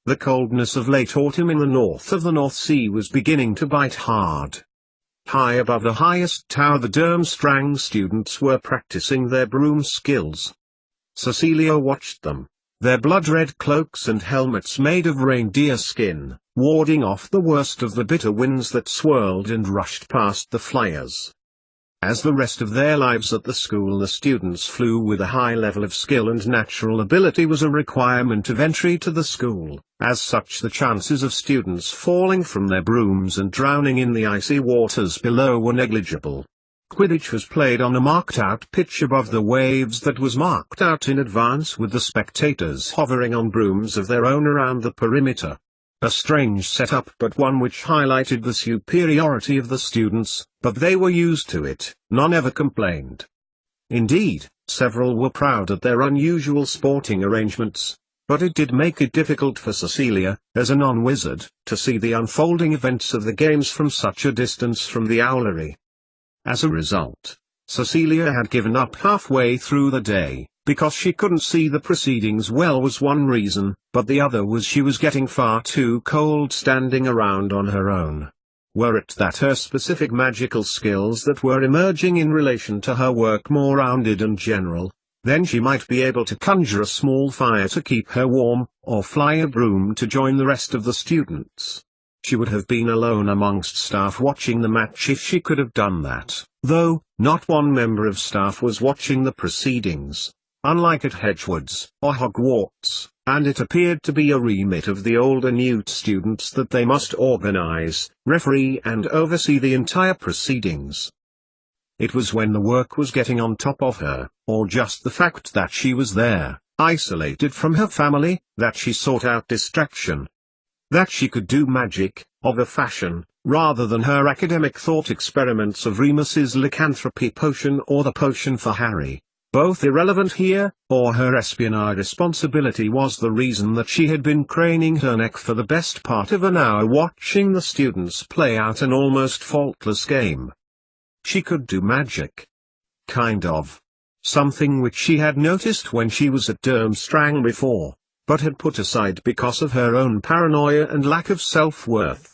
The coldness of late autumn in the north of the North Sea was beginning to bite hard. High above the highest tower the Durmstrang students were practicing their broom skills. Cecilia watched them, their blood-red cloaks and helmets made of reindeer skin, warding off the worst of the bitter winds that swirled and rushed past the flyers. As the rest of their lives at the school, the students flew with a high level of skill, and natural ability was a requirement of entry to the school. As such, the chances of students falling from their brooms and drowning in the icy waters below were negligible. Quidditch was played on a marked-out pitch above the waves that was marked out in advance, with the spectators hovering on brooms of their own around the perimeter. A strange setup, but one which highlighted the superiority of the students, but they were used to it. None ever complained. Indeed, several were proud at their unusual sporting arrangements, but it did make it difficult for Cecilia, as a non-wizard, to see the unfolding events of the games from such a distance from the owlery. As a result, Cecilia had given up halfway through the day. Because she couldn't see the proceedings well was one reason, but the other was she was getting far too cold standing around on her own. Were it that her specific magical skills that were emerging in relation to her work more rounded and general, then she might be able to conjure a small fire to keep her warm, or fly a broom to join the rest of the students. She would have been alone amongst staff watching the match if she could have done that, though not one member of staff was watching the proceedings. Unlike at Hedgewood's or Hogwarts, and it appeared to be a remit of the older Newt students that they must organize, referee and oversee the entire proceedings. It was when the work was getting on top of her, or just the fact that she was there, isolated from her family, that she sought out distraction. That she could do magic, of a fashion, rather than her academic thought experiments of Remus's lycanthropy potion or the potion for Harry. Both irrelevant here, or her espionage responsibility was the reason that she had been craning her neck for the best part of an hour watching the students play out an almost faultless game. She could do magic. Kind of. Something which she had noticed when she was at Durmstrang before, but had put aside because of her own paranoia and lack of self-worth.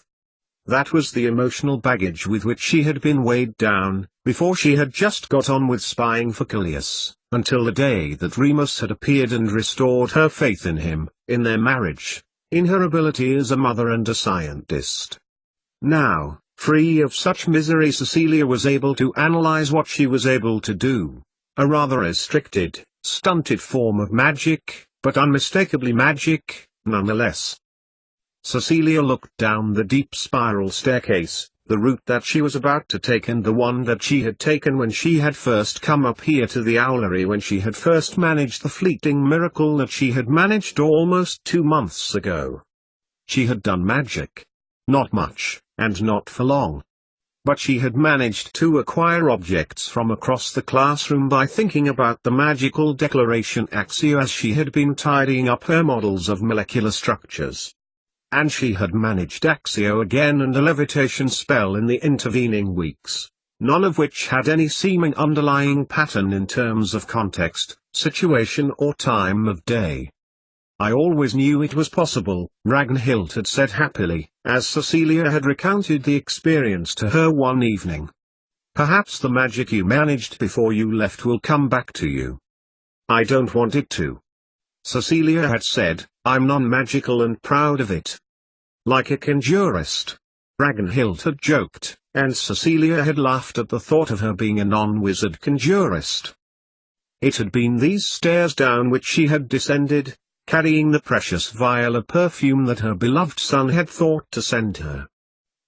That was the emotional baggage with which she had been weighed down, before she had just got on with spying for Callias, until the day that Remus had appeared and restored her faith in him, in their marriage, in her ability as a mother and a scientist. Now, free of such misery, Cecilia was able to analyze what she was able to do. A rather restricted, stunted form of magic, but unmistakably magic, nonetheless. Cecilia looked down the deep spiral staircase, the route that she was about to take and the one that she had taken when she had first come up here to the owlery, when she had first managed the fleeting miracle that she had managed almost 2 months ago. She had done magic. Not much, and not for long. But she had managed to acquire objects from across the classroom by thinking about the magical declaration Accio as she had been tidying up her models of molecular structures. And she had managed Accio again and a levitation spell in the intervening weeks, none of which had any seeming underlying pattern in terms of context, situation or time of day. I always knew it was possible, Ragnhild had said happily, as Cecilia had recounted the experience to her one evening. Perhaps the magic you managed before you left will come back to you. I don't want it to. Cecilia had said, I'm non-magical and proud of it. Like a conjurist. Ragnhild had joked, and Cecilia had laughed at the thought of her being a non-wizard conjurist. It had been these stairs down which she had descended, carrying the precious vial of perfume that her beloved son had thought to send her.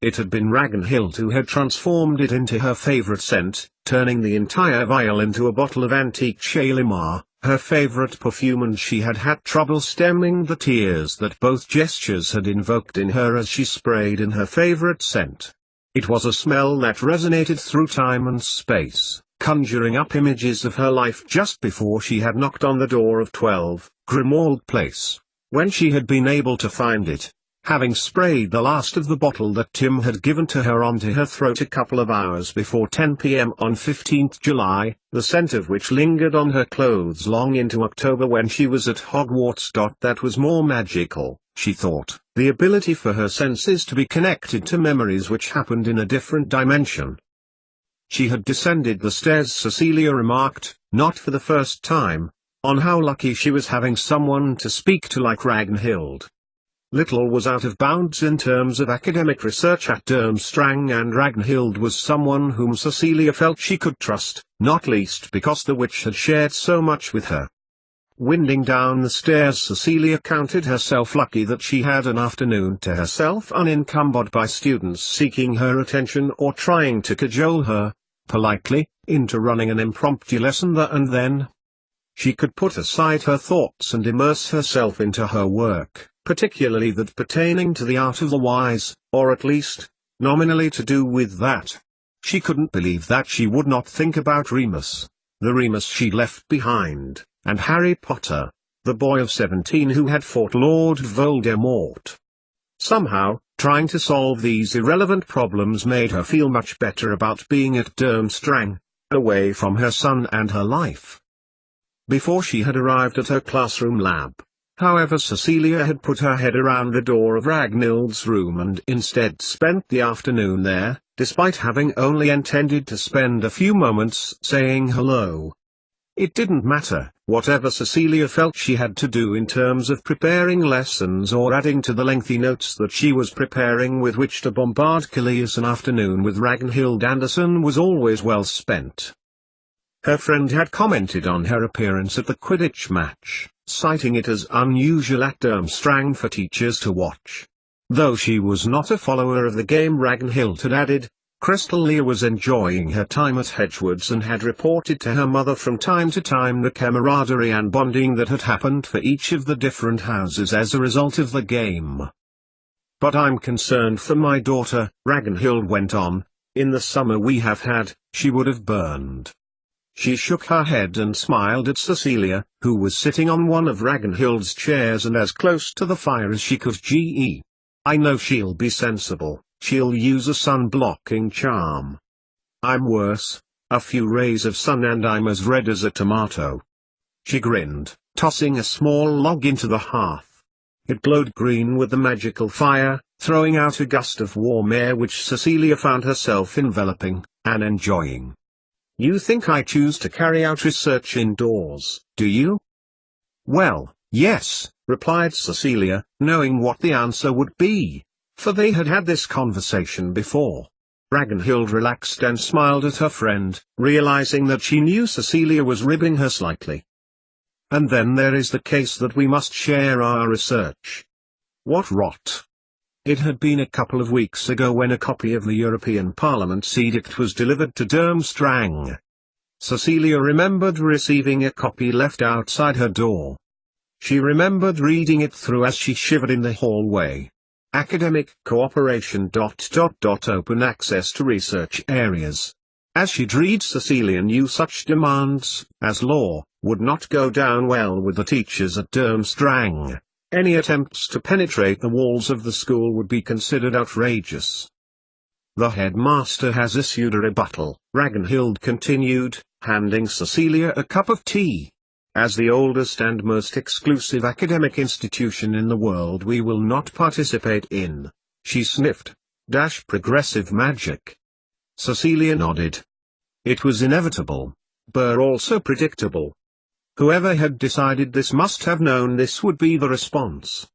It had been Ragnhild who had transformed it into her favorite scent, turning the entire vial into a bottle of antique Shalimar, her favorite perfume, and she had had trouble stemming the tears that both gestures had invoked in her as she sprayed in her favorite scent. It was a smell that resonated through time and space, conjuring up images of her life just before she had knocked on the door of 12, Grimmauld Place, when she had been able to find it, having sprayed the last of the bottle that Tim had given to her onto her throat a couple of hours before 10 p.m. on 15th July, the scent of which lingered on her clothes long into October when she was at Hogwarts. That was more magical, she thought, the ability for her senses to be connected to memories which happened in a different dimension. She had descended the stairs, Cecilia remarked, not for the first time, on how lucky she was having someone to speak to like Ragnhild. Little was out of bounds in terms of academic research at Durmstrang, and Ragnhild was someone whom Cecilia felt she could trust, not least because the witch had shared so much with her. Winding down the stairs, Cecilia counted herself lucky that she had an afternoon to herself unencumbered by students seeking her attention or trying to cajole her, politely, into running an impromptu lesson there and then. She could put aside her thoughts and immerse herself into her work, particularly that pertaining to the art of the wise, or at least, nominally to do with that. She couldn't believe that she would not think about Remus, the Remus she left behind, and Harry Potter, the boy of 17 who had fought Lord Voldemort. Somehow, trying to solve these irrelevant problems made her feel much better about being at Durmstrang, away from her son and her life. Before she had arrived at her classroom lab, however, Cecilia had put her head around the door of Ragnhild's room and instead spent the afternoon there, despite having only intended to spend a few moments saying hello. It didn't matter, whatever Cecilia felt she had to do in terms of preparing lessons or adding to the lengthy notes that she was preparing with which to bombard Callias. An afternoon with Ragnhild Anderson was always well spent. Her friend had commented on her appearance at the Quidditch match, citing it as unusual at Durmstrang for teachers to watch. Though she was not a follower of the game, Ragnhild had added, Crystalia was enjoying her time at Hedgewood's and had reported to her mother from time to time the camaraderie and bonding that had happened for each of the different houses as a result of the game. But I'm concerned for my daughter, Ragnhild went on. In the summer we have had, she would have burned. She shook her head and smiled at Cecilia, who was sitting on one of Ragnhild's chairs and as close to the fire as she could. I know she'll be sensible. She'll use a sun-blocking charm. I'm worse, a few rays of sun and I'm as red as a tomato. She grinned, tossing a small log into the hearth. It glowed green with the magical fire, throwing out a gust of warm air which Cecilia found herself enveloping, and enjoying. You think I choose to carry out research indoors, do you? Well, yes, replied Cecilia, knowing what the answer would be. For they had had this conversation before. Ragnhild relaxed and smiled at her friend, realizing that she knew Cecilia was ribbing her slightly. And then there is the case that we must share our research. What rot. It had been a couple of weeks ago when a copy of the European Parliament's edict was delivered to Durmstrang. Cecilia remembered receiving a copy left outside her door. She remembered reading it through as she shivered in the hallway. Academic cooperation ... open access to research areas. As she'd read, Cecilia knew such demands, as law, would not go down well with the teachers at Durmstrang. Any attempts to penetrate the walls of the school would be considered outrageous. The headmaster has issued a rebuttal, Ragnhild continued, handing Cecilia a cup of tea. As the oldest and most exclusive academic institution in the world we will not participate in, she sniffed, progressive magic. Cecilia nodded. It was inevitable, but also predictable. Whoever had decided this must have known this would be the response.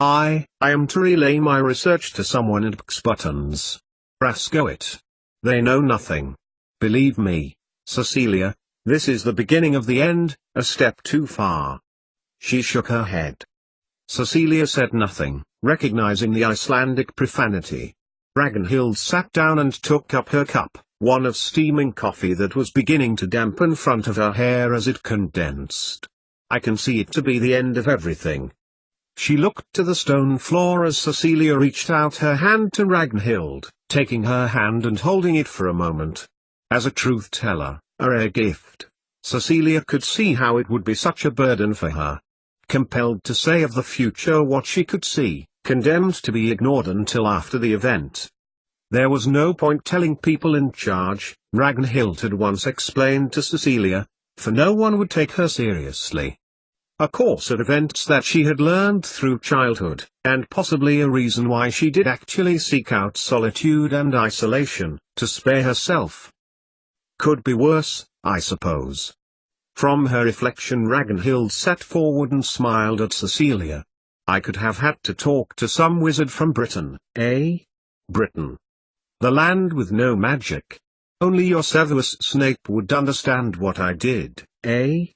I am to relay my research to someone at Buttons. Rascoit. They know nothing. Believe me, Cecilia. This is the beginning of the end, a step too far. She shook her head. Cecilia said nothing, recognizing the Icelandic profanity. Ragnhild sat down and took up her cup, one of steaming coffee that was beginning to dampen front of her hair as it condensed. I can see it to be the end of everything. She looked to the stone floor as Cecilia reached out her hand to Ragnhild, taking her hand and holding it for a moment. As a truth-teller, a rare gift, Cecilia could see how it would be such a burden for her. Compelled to say of the future what she could see, condemned to be ignored until after the event. There was no point telling people in charge, Ragnhild had once explained to Cecilia, for no one would take her seriously. a course of events that she had learned through childhood, and possibly a reason why she did actually seek out solitude and isolation, to spare herself. Could be worse, I suppose. From her reflection Ragnhild sat forward and smiled at Cecilia. I could have had to talk to some wizard from Britain, eh? Britain. The land with no magic. Only your Severus Snape would understand what I did, eh?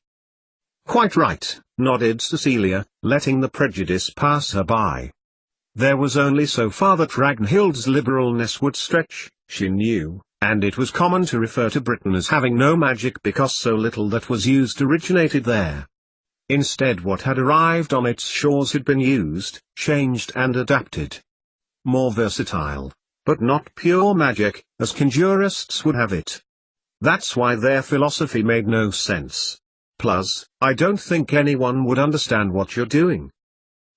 Quite right, nodded Cecilia, letting the prejudice pass her by. There was only so far that Ragnhild's liberalness would stretch, she knew, and it was common to refer to Britain as having no magic because so little that was used originated there. Instead, what had arrived on its shores had been used, changed and adapted. More versatile, but not pure magic, as conjurists would have it. That's why their philosophy made no sense. Plus, I don't think anyone would understand what you're doing.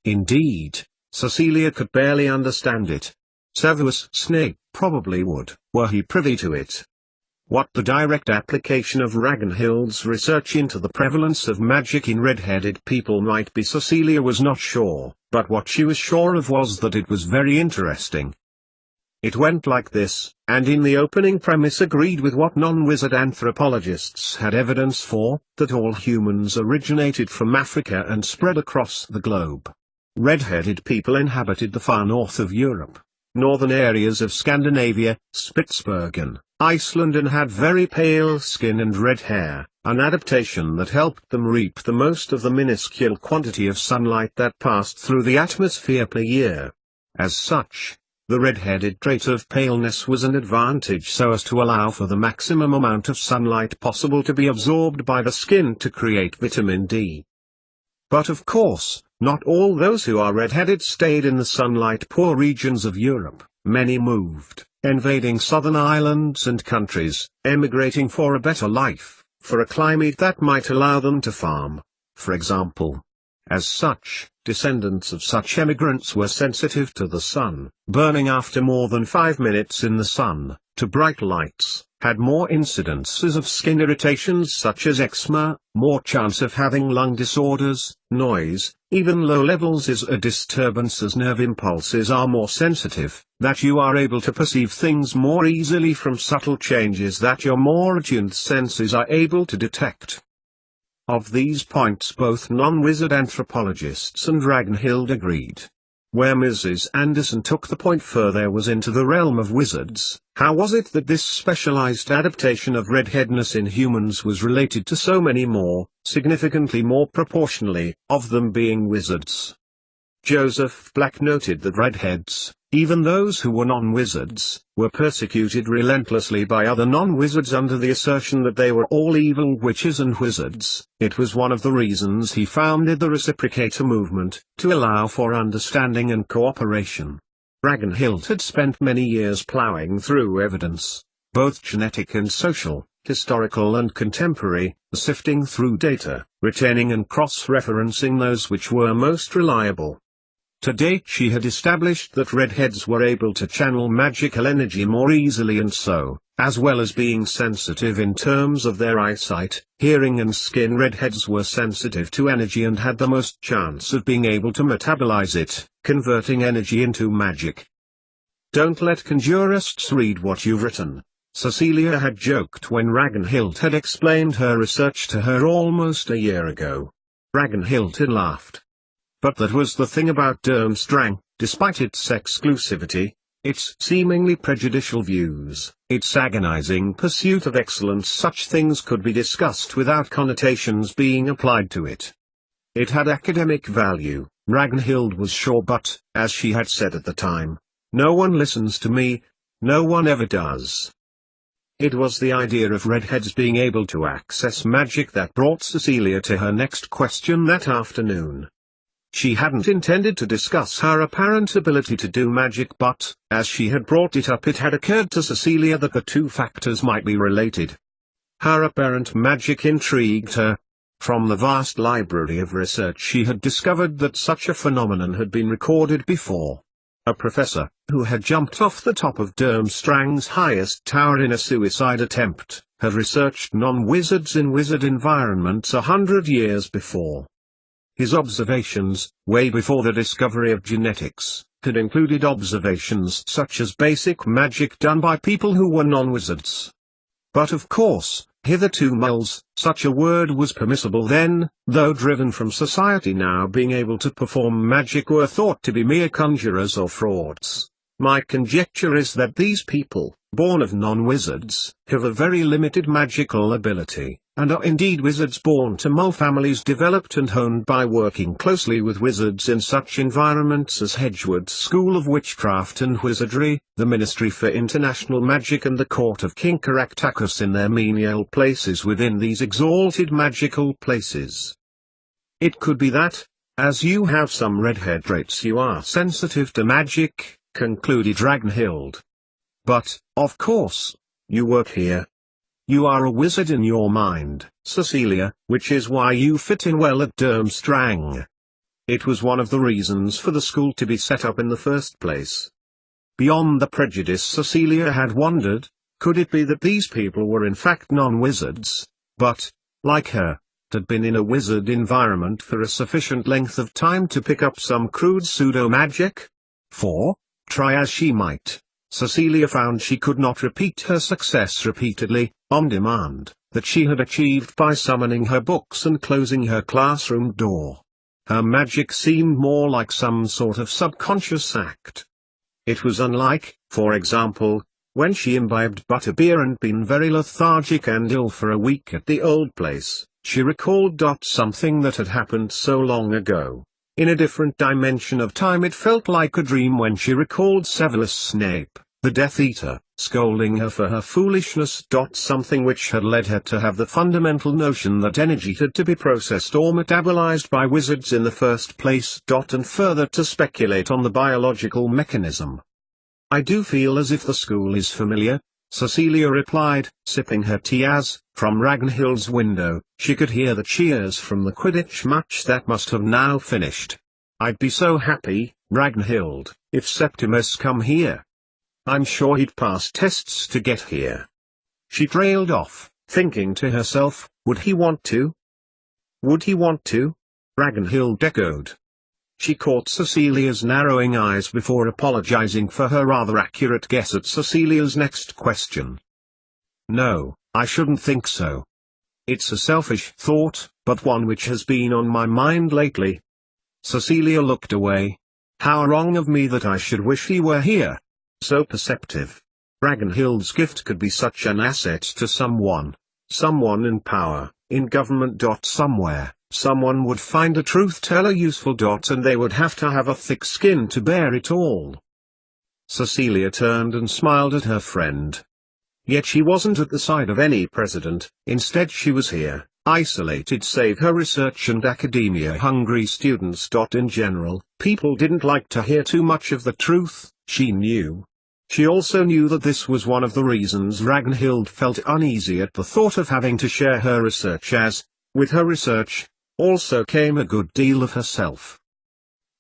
Indeed, Cecilia could barely understand it. Severus Snape probably would, were he privy to it. What the direct application of Ragnhild's research into the prevalence of magic in red-headed people might be Cecilia was not sure, but what she was sure of was that it was very interesting. It went like this, and in the opening premise agreed with what non-wizard anthropologists had evidence for, that all humans originated from Africa and spread across the globe. Red-headed people inhabited the far north of Europe, northern areas of Scandinavia, Spitsbergen, Iceland, and had very pale skin and red hair, an adaptation that helped them reap the most of the minuscule quantity of sunlight that passed through the atmosphere per year. As such, the red-headed trait of paleness was an advantage so as to allow for the maximum amount of sunlight possible to be absorbed by the skin to create vitamin D. But of course, not all those who are red-headed stayed in the sunlight-poor regions of Europe. Many moved, invading southern islands and countries, emigrating for a better life, for a climate that might allow them to farm, for example. As such, descendants of such emigrants were sensitive to the sun, burning after more than 5 minutes in the sun, to bright lights, had more incidences of skin irritations such as eczema, more chance of having lung disorders, noise, even low levels is a disturbance as nerve impulses are more sensitive, that you are able to perceive things more easily from subtle changes that your more attuned senses are able to detect. Of these points both non-wizard anthropologists and Ragnhild agreed. Where Mrs. Anderson took the point further was into the realm of wizards. How was it that this specialized adaptation of redheadedness in humans was related to so many more, significantly more proportionally, of them being wizards? Joseph Black noted that redheads, even those who were non-wizards, were persecuted relentlessly by other non-wizards under the assertion that they were all evil witches and wizards. It was one of the reasons he founded the Reciprocator movement, to allow for understanding and cooperation. Ragnhild had spent many years plowing through evidence, both genetic and social, historical and contemporary, sifting through data, retaining and cross-referencing those which were most reliable. To date she had established that redheads were able to channel magical energy more easily and so, as well as being sensitive in terms of their eyesight, hearing and skin, redheads were sensitive to energy and had the most chance of being able to metabolize it, converting energy into magic. Don't let conjurists read what you've written, Cecilia had joked when Ragnhild had explained her research to her almost a year ago. Ragnhild had laughed. But that was the thing about Durmstrang, despite its exclusivity, its seemingly prejudicial views, its agonizing pursuit of excellence, such things could be discussed without connotations being applied to it. It had academic value, Ragnhild was sure, but, as she had said at the time, no one listens to me, no one ever does. It was the idea of redheads being able to access magic that brought Cecilia to her next question that afternoon. She hadn't intended to discuss her apparent ability to do magic, but, as she had brought it up, it had occurred to Cecilia that the two factors might be related. Her apparent magic intrigued her. From the vast library of research she had discovered that such a phenomenon had been recorded before. A professor, who had jumped off the top of Durmstrang's highest tower in a suicide attempt, had researched non-wizards in wizard environments 100 years before. His observations, way before the discovery of genetics, had included observations such as basic magic done by people who were non-wizards. But of course, hitherto moles, such a word was permissible then, though driven from society now being able to perform magic were thought to be mere conjurers or frauds. My conjecture is that these people, born of non-wizards, have a very limited magical ability, and are indeed wizards born to mole families developed and honed by working closely with wizards in such environments as Hedgewood's School of Witchcraft and Wizardry, the Ministry for International Magic and the Court of King Caractacus in their menial places within these exalted magical places. It could be that, as you have some red-hair traits, you are sensitive to magic, concluded Ragnhild. But, of course, you work here. You are a wizard in your mind, Cecilia, which is why you fit in well at Durmstrang. It was one of the reasons for the school to be set up in the first place. Beyond the prejudice Cecilia had wondered, could it be that these people were in fact non-wizards, but, like her, had been in a wizard environment for a sufficient length of time to pick up some crude pseudo-magic? For, try as she might, Cecilia found she could not repeat her success repeatedly, on demand, that she had achieved by summoning her books and closing her classroom door. Her magic seemed more like some sort of subconscious act. It was unlike, for example, when she imbibed butterbeer and been very lethargic and ill for a week at the old place. She recalled something that had happened so long ago. In a different dimension of time it felt like a dream when she recalled Severus Snape, the Death Eater, scolding her for her foolishness. Something which had led her to have the fundamental notion that energy had to be processed or metabolized by wizards in the first place. And further to speculate on the biological mechanism. I do feel as if the school is familiar, Cecilia replied, sipping her tea as, from Ragnhild's window, she could hear the cheers from the Quidditch match that must have now finished. I'd be so happy, Ragnhild, if Septimus come here. I'm sure he'd pass tests to get here. She trailed off, thinking to herself, would he want to? Would he want to? Ragnhild echoed. She caught Cecilia's narrowing eyes before apologizing for her rather accurate guess at Cecilia's next question. No, I shouldn't think so. It's a selfish thought, but one which has been on my mind lately. Cecilia looked away. How wrong of me that I should wish he were here. So perceptive. Ragnhild's gift could be such an asset to someone in power, in government. Somewhere. Someone would find a truth teller useful. And they would have to have a thick skin to bear it all. Cecilia turned and smiled at her friend. Yet she wasn't at the side of any president, instead she was here, isolated save her research and academia-hungry students. In general, people didn't like to hear too much of the truth, she knew. She also knew that this was one of the reasons Ragnhild felt uneasy at the thought of having to share her research as, with her research, also came a good deal of herself.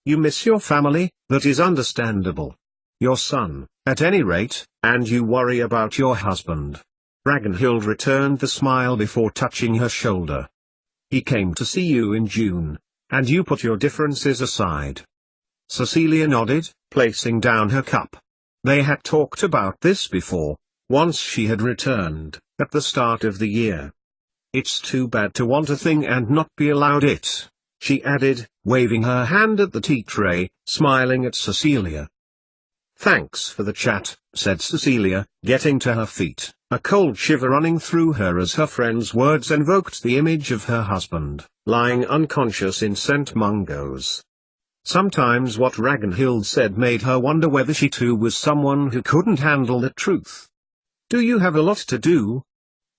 You miss your family, that is understandable. Your son, at any rate, and you worry about your husband. Ragnhild returned the smile before touching her shoulder. He came to see you in June, and you put your differences aside. Cecilia nodded, placing down her cup. They had talked about this before, once she had returned, at the start of the year. It's too bad to want a thing and not be allowed it, she added, waving her hand at the tea tray, smiling at Cecilia. Thanks for the chat, said Cecilia, getting to her feet, a cold shiver running through her as her friend's words invoked the image of her husband, lying unconscious in St. Mungo's. Sometimes what Ragnhild said made her wonder whether she too was someone who couldn't handle the truth. Do you have a lot to do?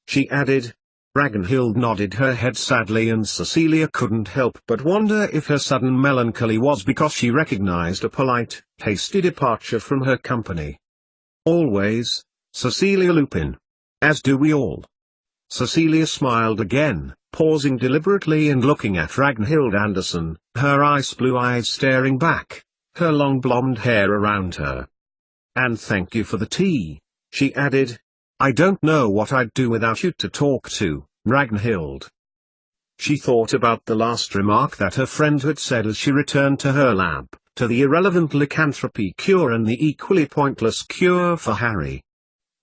She added. Ragnhild nodded her head sadly, and Cecilia couldn't help but wonder if her sudden melancholy was because she recognized a polite, hasty departure from her company. Always, Cecilia Lupin. As do we all. Cecilia smiled again, pausing deliberately and looking at Ragnhild Anderson, her ice blue eyes staring back, her long blonde hair around her. And thank you for the tea, she added. I don't know what I'd do without you to talk to, Ragnhild. She thought about the last remark that her friend had said as she returned to her lab, to the irrelevant lycanthropy cure and the equally pointless cure for Harry.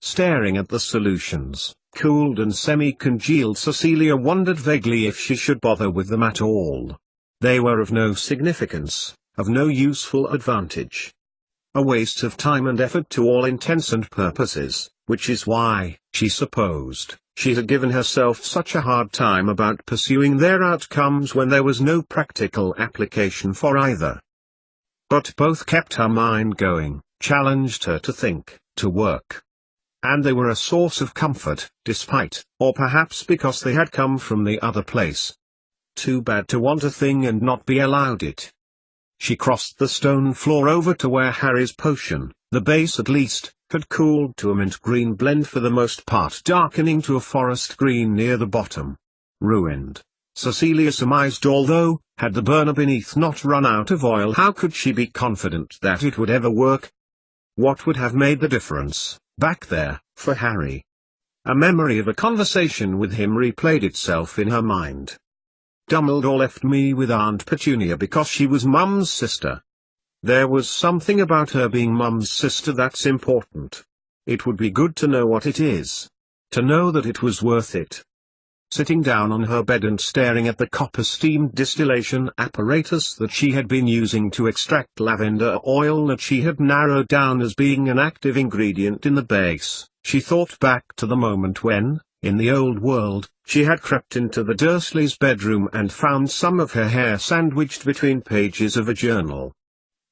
Staring at the solutions, cooled and semi-congealed, Cecilia wondered vaguely if she should bother with them at all. They were of no significance, of no useful advantage. A waste of time and effort to all intents and purposes, which is why, she supposed, she had given herself such a hard time about pursuing their outcomes when there was no practical application for either. But both kept her mind going, challenged her to think, to work. And they were a source of comfort, despite, or perhaps because they had come from the other place. Too bad to want a thing and not be allowed it. She crossed the stone floor over to where Harry's potion, the base at least, had cooled to a mint green blend, for the most part darkening to a forest green near the bottom. Ruined, Cecilia surmised, although, had the burner beneath not run out of oil, how could she be confident that it would ever work? What would have made the difference, back there, for Harry? A memory of a conversation with him replayed itself in her mind. Dumbledore left me with Aunt Petunia because she was Mum's sister. There was something about her being Mum's sister that's important. It would be good to know what it is. To know that it was worth it. Sitting down on her bed and staring at the copper steam distillation apparatus that she had been using to extract lavender oil that she had narrowed down as being an active ingredient in the base, she thought back to the moment when, in the old world, she had crept into the Dursleys' bedroom and found some of her hair sandwiched between pages of a journal.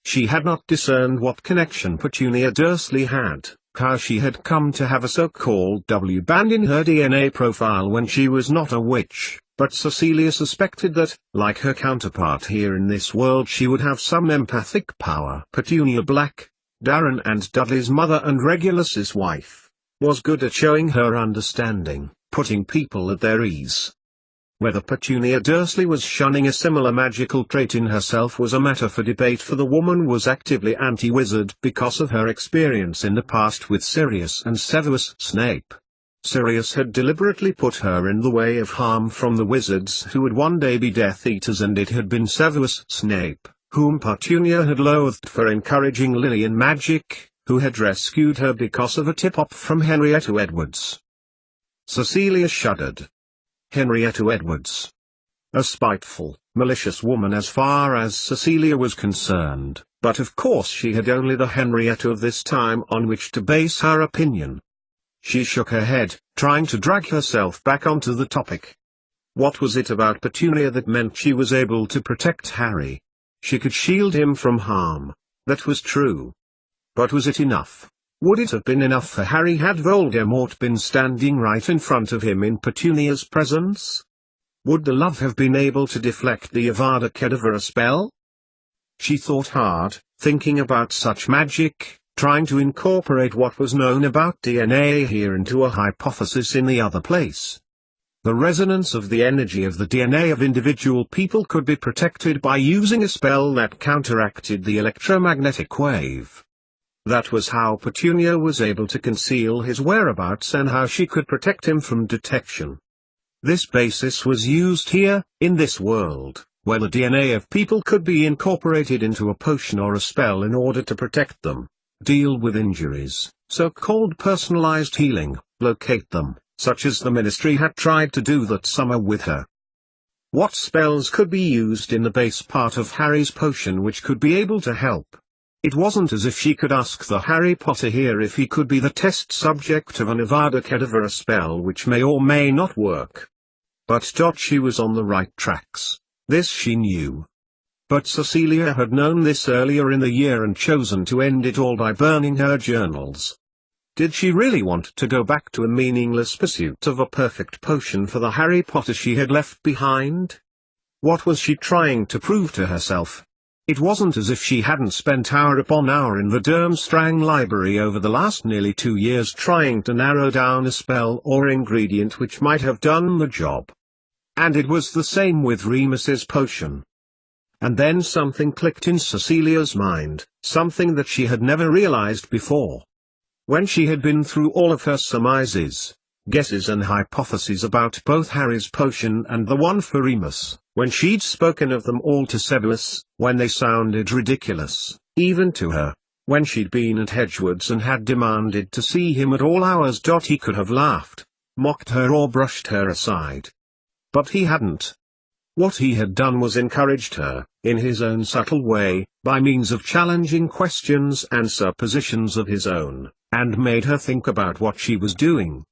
She had not discerned what connection Petunia Dursley had, how she had come to have a so-called W band in her DNA profile when she was not a witch, but Cecilia suspected that, like her counterpart here in this world, she would have some empathic power. Petunia Black, Darren and Dudley's mother and Regulus's wife, was good at showing her understanding, putting people at their ease. Whether Petunia Dursley was shunning a similar magical trait in herself was a matter for debate, for the woman was actively anti-wizard because of her experience in the past with Sirius and Severus Snape. Sirius had deliberately put her in the way of harm from the wizards who would one day be Death Eaters, and it had been Severus Snape, whom Petunia had loathed for encouraging Lilian magic, who had rescued her because of a tip-off from Henrietta Edwards. Cecilia shuddered. Henrietta Edwards. A spiteful, malicious woman as far as Cecilia was concerned, but of course she had only the Henrietta of this time on which to base her opinion. She shook her head, trying to drag herself back onto the topic. What was it about Petunia that meant she was able to protect Harry? She could shield him from harm. That was true. But was it enough? Would it have been enough for Harry had Voldemort been standing right in front of him in Petunia's presence? Would the love have been able to deflect the Avada Kedavra spell? She thought hard, thinking about such magic, trying to incorporate what was known about DNA here into a hypothesis in the other place. The resonance of the energy of the DNA of individual people could be protected by using a spell that counteracted the electromagnetic wave. That was how Petunia was able to conceal his whereabouts and how she could protect him from detection. This basis was used here, in this world, where the DNA of people could be incorporated into a potion or a spell in order to protect them, deal with injuries, so-called personalized healing, locate them, such as the Ministry had tried to do that summer with her. What spells could be used in the base part of Harry's potion which could be able to help? It wasn't as if she could ask the Harry Potter here if he could be the test subject of an Avada Kedavra spell which may or may not work. But she was on the right tracks. This she knew. But Cecilia had known this earlier in the year and chosen to end it all by burning her journals. Did she really want to go back to a meaningless pursuit of a perfect potion for the Harry Potter she had left behind? What was she trying to prove to herself? It wasn't as if she hadn't spent hour upon hour in the Durmstrang library over the last nearly 2 years trying to narrow down a spell or ingredient which might have done the job. And it was the same with Remus's potion. And then something clicked in Cecilia's mind, something that she had never realized before. When she had been through all of her surmises, guesses and hypotheses about both Harry's potion and the one for Remus, when she'd spoken of them all to Severus, when they sounded ridiculous, even to her. When she'd been at Hedgewood's and had demanded to see him at all hours. He could have laughed, mocked her or brushed her aside. But he hadn't. What he had done was encouraged her, in his own subtle way, by means of challenging questions and suppositions of his own, and made her think about what she was doing.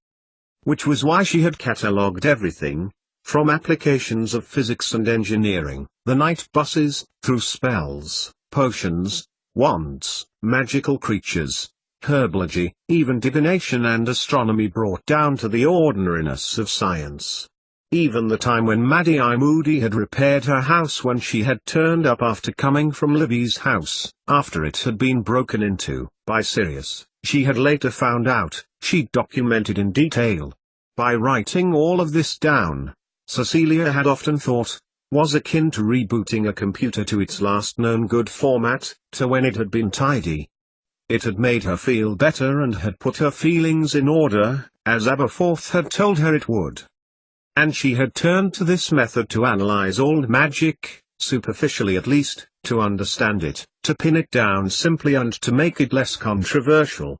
Which was why she had catalogued everything, from applications of physics and engineering, the night buses, through spells, potions, wands, magical creatures, herbology, even divination and astronomy, brought down to the ordinariness of science. Even the time when Maddie Moody had repaired her house when she had turned up after coming from Livy's house, after it had been broken into by Sirius, she had later found out, she'd documented in detail. By writing all of this down, Cecilia had often thought, was akin to rebooting a computer to its last known good format, to when it had been tidy. It had made her feel better and had put her feelings in order, as Aberforth had told her it would. And she had turned to this method to analyze old magic, superficially at least, to understand it, to pin it down simply and to make it less controversial.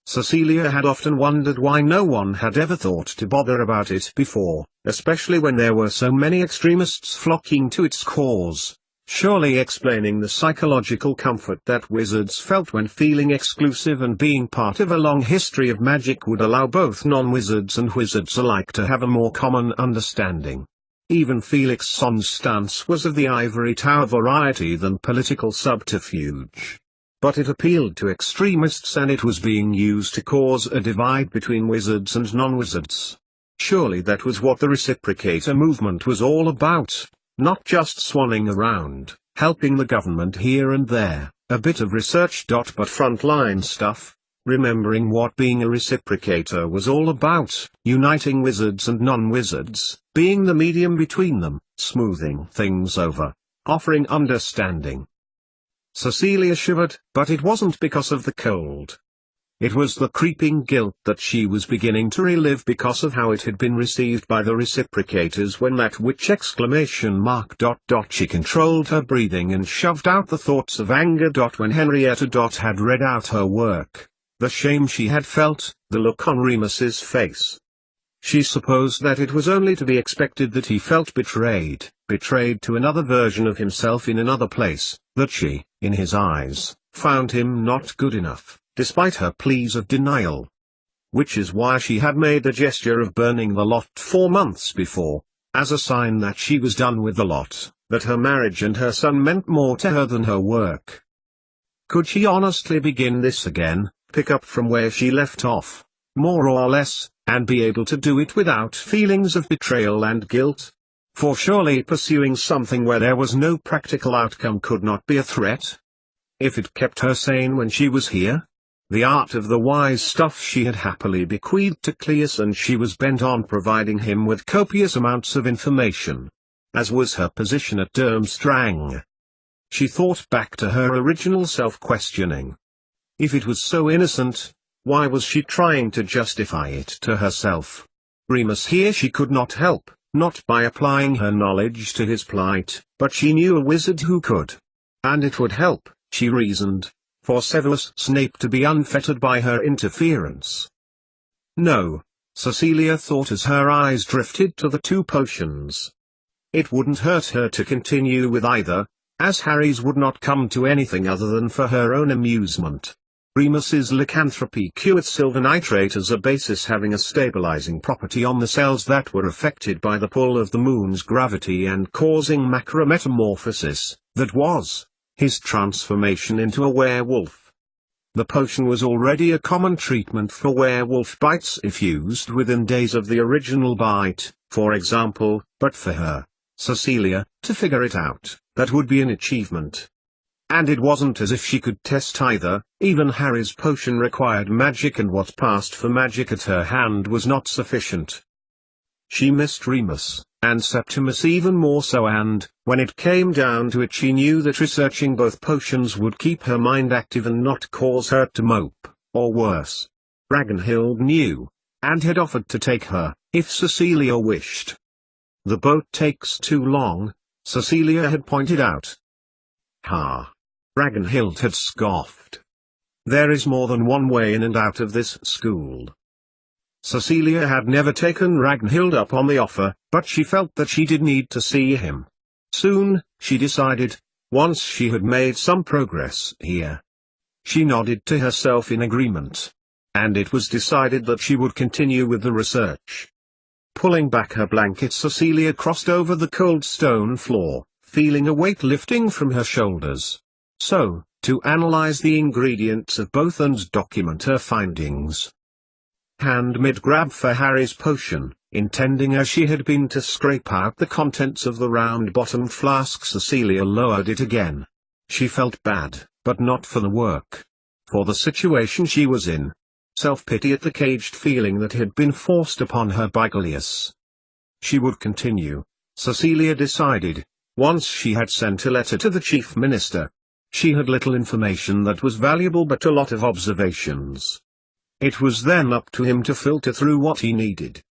Cecilia had often wondered why no one had ever thought to bother about it before, especially when there were so many extremists flocking to its cause, surely explaining the psychological comfort that wizards felt when feeling exclusive and being part of a long history of magic would allow both non-wizards and wizards alike to have a more common understanding. Even Felix Son's stance was of the ivory tower variety than political subterfuge. But it appealed to extremists and it was being used to cause a divide between wizards and non-wizards. Surely that was what the reciprocator movement was all about, not just swanning around, helping the government here and there, a bit of research. But frontline stuff, remembering what being a reciprocator was all about, uniting wizards and non-wizards, being the medium between them, smoothing things over, offering understanding. Cecilia shivered, but it wasn't because of the cold. It was the creeping guilt that she was beginning to relive because of how it had been received by the reciprocators when that witch exclamation mark. She controlled her breathing and shoved out the thoughts of anger. When Henrietta had read out her work, the shame she had felt, the look on Remus's face. She supposed that it was only to be expected that he felt betrayed to another version of himself in another place, that she, in his eyes, found him not good enough, despite her pleas of denial. Which is why she had made the gesture of burning the lot 4 months before, as a sign that she was done with the lot, that her marriage and her son meant more to her than her work. Could she honestly begin this again, pick up from where she left off, more or less, and be able to do it without feelings of betrayal and guilt? For surely pursuing something where there was no practical outcome could not be a threat. If it kept her sane when she was here? The art of the wise stuff she had happily bequeathed to Cleus, and she was bent on providing him with copious amounts of information. As was her position at Durmstrang. She thought back to her original self-questioning. If it was so innocent, why was she trying to justify it to herself? Remus here she could not help, not by applying her knowledge to his plight, but she knew a wizard who could. And it would help, she reasoned, for Severus Snape to be unfettered by her interference. No, Cecilia thought as her eyes drifted to the 2 potions. It wouldn't hurt her to continue with either, as Harry's would not come to anything other than for her own amusement. Remus's lycanthropy cured silver nitrate as a basis, having a stabilizing property on the cells that were affected by the pull of the moon's gravity and causing macrometamorphosis, that was, his transformation into a werewolf. The potion was already a common treatment for werewolf bites if used within days of the original bite, for example, but for her, Cecilia, to figure it out, that would be an achievement. And it wasn't as if she could test either, even Harry's potion required magic, and what passed for magic at her hand was not sufficient. She missed Remus, and Septimus even more so, and, when it came down to it, she knew that researching both potions would keep her mind active and not cause her to mope, or worse. Ragnhild knew. and had offered to take her, if Cecilia wished. The boat takes too long, Cecilia had pointed out. Ha! Ragnhild had scoffed. There is more than one way in and out of this school. Cecilia had never taken Ragnhild up on the offer, but she felt that she did need to see him. Soon, she decided, once she had made some progress here. She nodded to herself in agreement. And it was decided that she would continue with the research. Pulling back her blanket, Cecilia crossed over the cold stone floor, feeling a weight lifting from her shoulders. So, to analyze the ingredients of both and document her findings. Hand mid-grab for Harry's potion, intending as she had been to scrape out the contents of the round-bottomed flask. Cecilia lowered it again. She felt bad, but not for the work. For the situation she was in. Self-pity at the caged feeling that had been forced upon her by Goliath. She would continue, Cecilia decided, once she had sent a letter to the chief minister. She had little information that was valuable but a lot of observations. It was then up to him to filter through what he needed.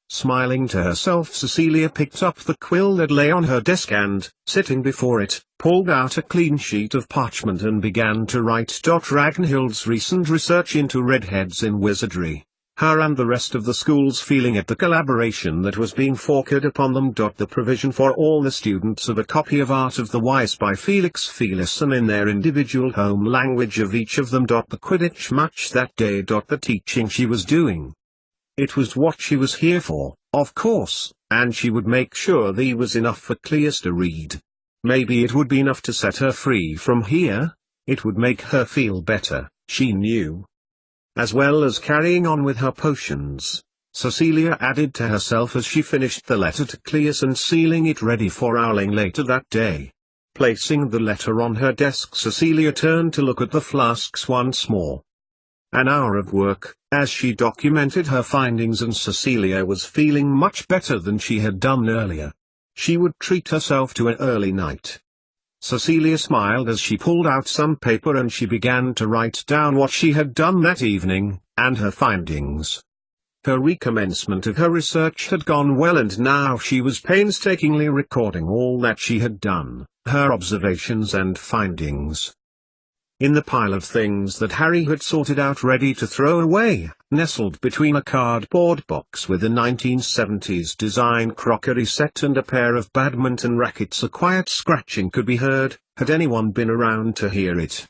Smiling to herself, Cecilia picked up the quill that lay on her desk and, sitting before it, pulled out a clean sheet of parchment and began to write. Ragnhild's recent research into redheads in wizardry. Her and the rest of the school's feeling at the collaboration that was being forced upon them. The provision for all the students of a copy of Art of the Wise by Felix Felison in their individual home language of each of them. The Quidditch match that day. The teaching she was doing. It was what she was here for, of course, and she would make sure there was enough for Cleus to read. Maybe it would be enough to set her free from here. It would make her feel better, she knew. As well as carrying on with her potions, Cecilia added to herself as she finished the letter to Cleus and sealing it ready for Owling later that day. Placing the letter on her desk, Cecilia turned to look at the flasks once more. An hour of work, as she documented her findings, and Cecilia was feeling much better than she had done earlier. She would treat herself to an early night. Cecilia smiled as she pulled out some paper and she began to write down what she had done that evening, and her findings. Her recommencement of her research had gone well, and now she was painstakingly recording all that she had done, her observations and findings. In the pile of things that Harry had sorted out ready to throw away, nestled between a cardboard box with a 1970s design crockery set and a pair of badminton rackets, a quiet scratching could be heard. Had anyone been around to hear it?